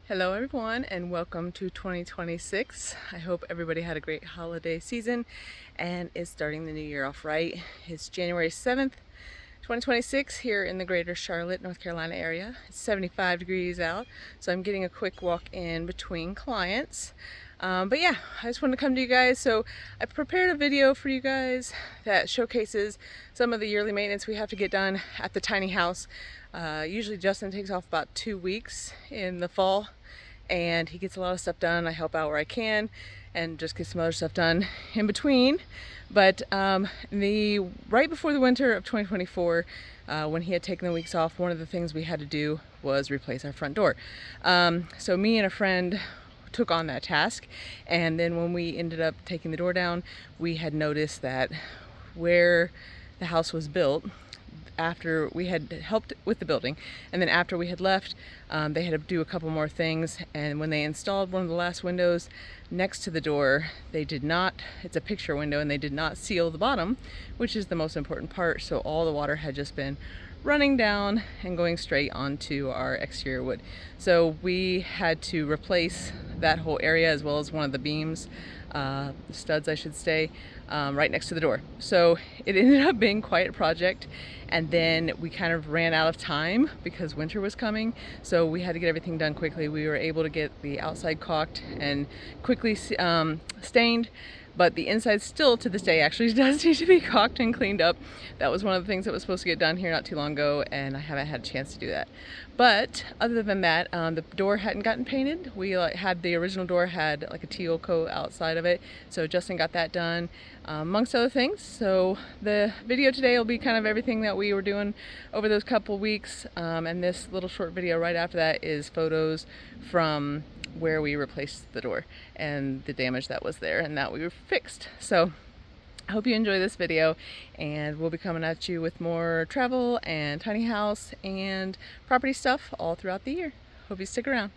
Hello everyone and welcome to 2026. I hope everybody had a great holiday season and is starting the new year off right. It's January 7th, 2026 here in the greater Charlotte, North Carolina area. It's 75 degrees out, so I'm getting a quick walk in between clients. But yeah, I just wanted to come to you guys. So I prepared a video for you guys that showcases some of the yearly maintenance we have to get done at the tiny house. Usually Justin takes off about 2 weeks in the fall and he gets a lot of stuff done. I help out where I can and just get some other stuff done in between. But right before the winter of 2024, when he had taken the weeks off, one of the things we had to do was replace our front door. So me and a friend took on that task, and then when we ended up taking the door down, we had noticed that where the house was built, after we had helped with the building, and then after we had left, they had to do a couple more things, and when they installed one of the last windows next to the door, they did not, it's a picture window, and they did not seal the bottom, which is the most important part. So all the water had just been running down and going straight onto our exterior wood. So we had to replace that whole area as well as one of the beams, studs I should say, right next to the door. So it ended up being quite a project, and then we kind of ran out of time because winter was coming, so we had to get everything done quickly. We were able to get the outside caulked and quickly stained, but the inside still to this day actually does need to be caulked and cleaned up. That was one of the things that was supposed to get done here not too long ago, and I haven't had a chance to do that. But other than that, the door hadn't gotten painted. We had the original door had like a teal coat outside of it, so Justin got that done, amongst other things. So the video today will be kind of everything that we were doing over those couple weeks, and this little short video right after that is photos from where we replaced the door and the damage that was there and that we were fixed. So I hope you enjoy this video, and we'll be coming at you with more travel and tiny house and property stuff all throughout the year. Hope you stick around.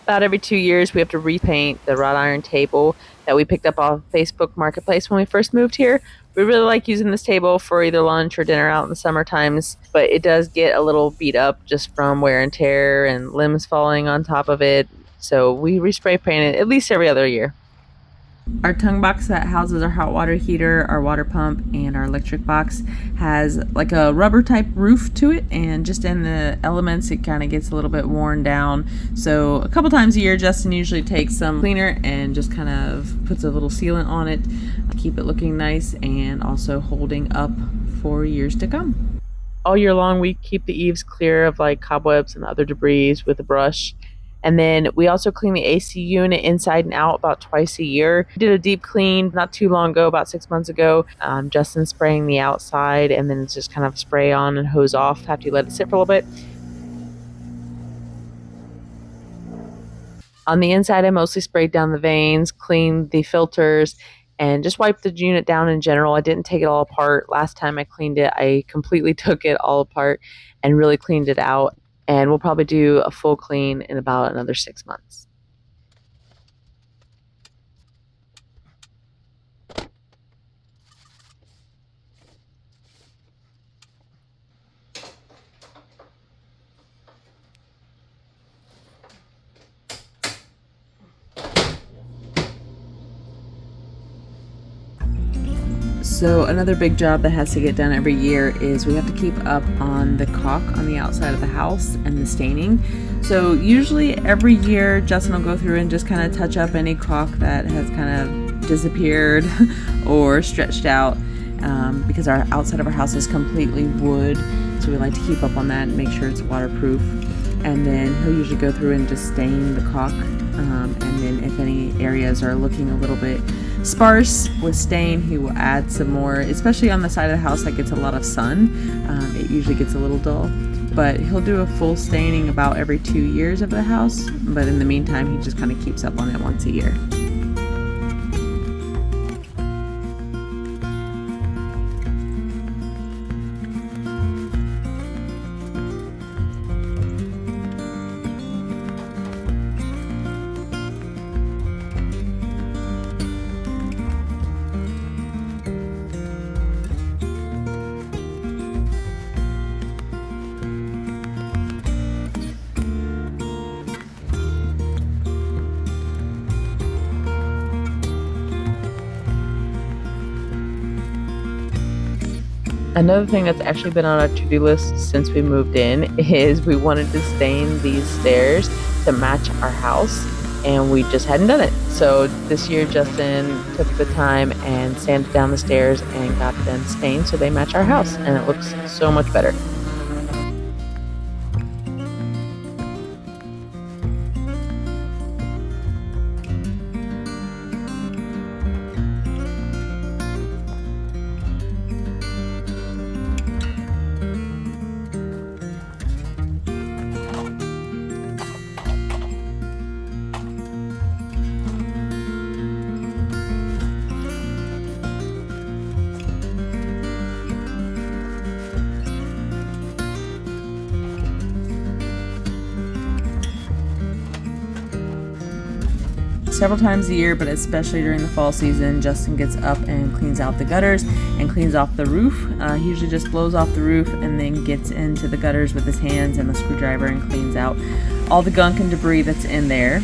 About every 2 years, we have to repaint the wrought iron table that we picked up off Facebook Marketplace when we first moved here. We really like using this table for either lunch or dinner out in the summer times, but it does get a little beat up just from wear and tear and limbs falling on top of it. So we respray paint it at least every other year. Our tongue box that houses our hot water heater, our water pump, and our electric box has like a rubber type roof to it, and just in the elements it kind of gets a little bit worn down. So a couple times a year Justin usually takes some cleaner and just kind of puts a little sealant on it to keep it looking nice and also holding up for years to come. All year long we keep the eaves clear of like cobwebs and other debris with a brush. And then we also clean the AC unit inside and out about twice a year. We did a deep clean not too long ago, about 6 months ago. Justin spraying the outside, and then it's just kind of spray on and hose off after you let it sit for a little bit. On the inside, I mostly sprayed down the vanes, cleaned the filters, and just wiped the unit down in general. I didn't take it all apart. Last time I cleaned it, I completely took it all apart and really cleaned it out. And we'll probably do a full clean in about another 6 months. So another big job that has to get done every year is we have to keep up on the caulk on the outside of the house and the staining. So usually every year Justin will go through and just kind of touch up any caulk that has kind of disappeared or stretched out, because our outside of our house is completely wood, so we like to keep up on that and make sure it's waterproof. And then he'll usually go through and just stain the caulk, and then if any areas are looking a little bit sparse with stain, he will add some more, especially on the side of the house that gets a lot of sun. It usually gets a little dull, but he'll do a full staining about every 2 years of the house, but in the meantime he just kind of keeps up on it once a year. Another thing that's actually been on our to-do list since we moved in is we wanted to stain these stairs to match our house, and we just hadn't done it. So this year Justin took the time and sanded down the stairs and got them stained so they match our house, and it looks so much better. Several times a year, but especially during the fall season, Justin gets up and cleans out the gutters and cleans off the roof. He usually just blows off the roof and then gets into the gutters with his hands and the screwdriver and cleans out all the gunk and debris that's in there.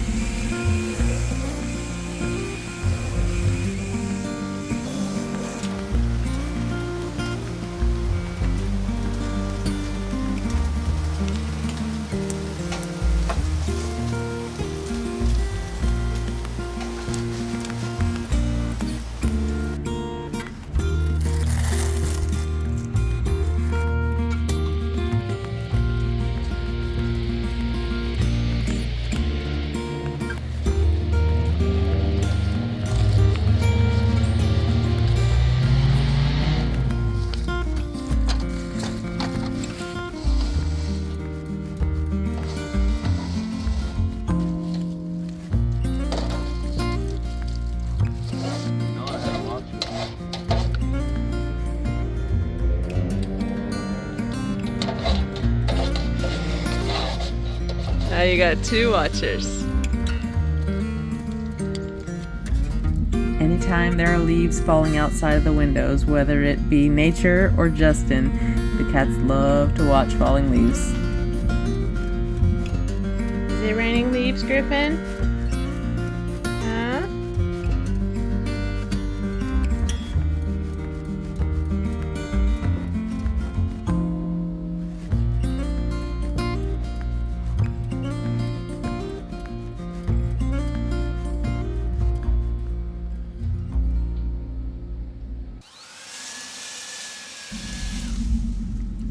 Now you got 2 watchers. Anytime there are leaves falling outside of the windows, whether it be nature or Justin, the cats love to watch falling leaves. Is it raining leaves, Griffin? Huh?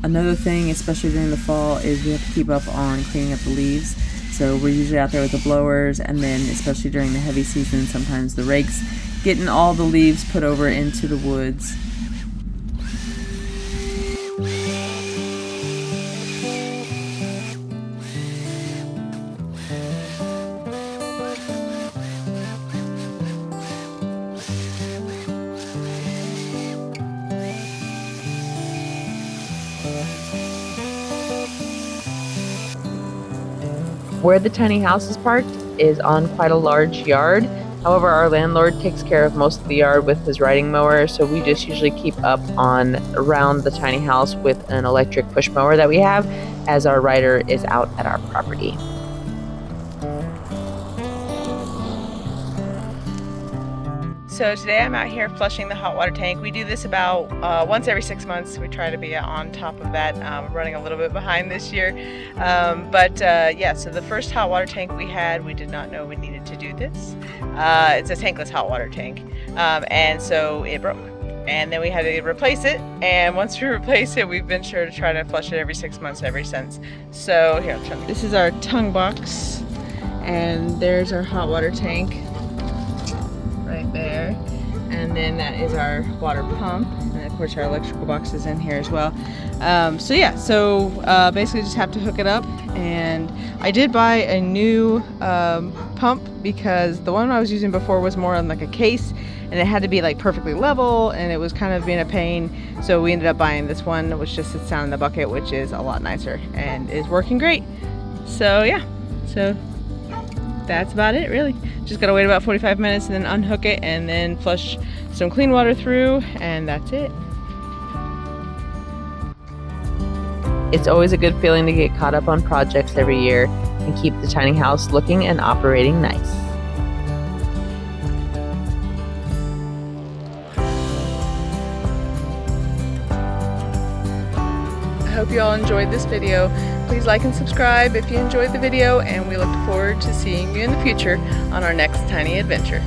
Another thing, especially during the fall, is we have to keep up on cleaning up the leaves. So we're usually out there with the blowers, and then especially during the heavy season, sometimes the rakes, getting all the leaves put over into the woods. Where the tiny house is parked is on quite a large yard. However, our landlord takes care of most of the yard with his riding mower, so we just usually keep up on around the tiny house with an electric push mower that we have, as our rider is out at our property. So today I'm out here flushing the hot water tank. We do this about once every 6 months. We try to be on top of that. We're running a little bit behind this year. Yeah, so the first hot water tank we had, we did not know we needed to do this. It's a tankless hot water tank. And so it broke. And then we had to replace it. And once we replace it, we've been sure to try to flush it every 6 months ever since. So here, I'll show you. This is our tongue box. And there's our hot water tank. Right there, and then that is our water pump, and of course our electrical box is in here as well. So basically just have to hook it up, and I did buy a new pump because the one I was using before was more on like a case, and it had to be like perfectly level, and it was kind of being a pain. So we ended up buying this one, which just sits down in the bucket, which is a lot nicer and is working great. So yeah, so that's about it really. Just gotta wait about 45 minutes and then unhook it and then flush some clean water through, and that's it. It's always a good feeling to get caught up on projects every year and keep the tiny house looking and operating nice. I hope you all enjoyed this video. Please like and subscribe if you enjoyed the video, and we look forward to seeing you in the future on our next tiny adventure.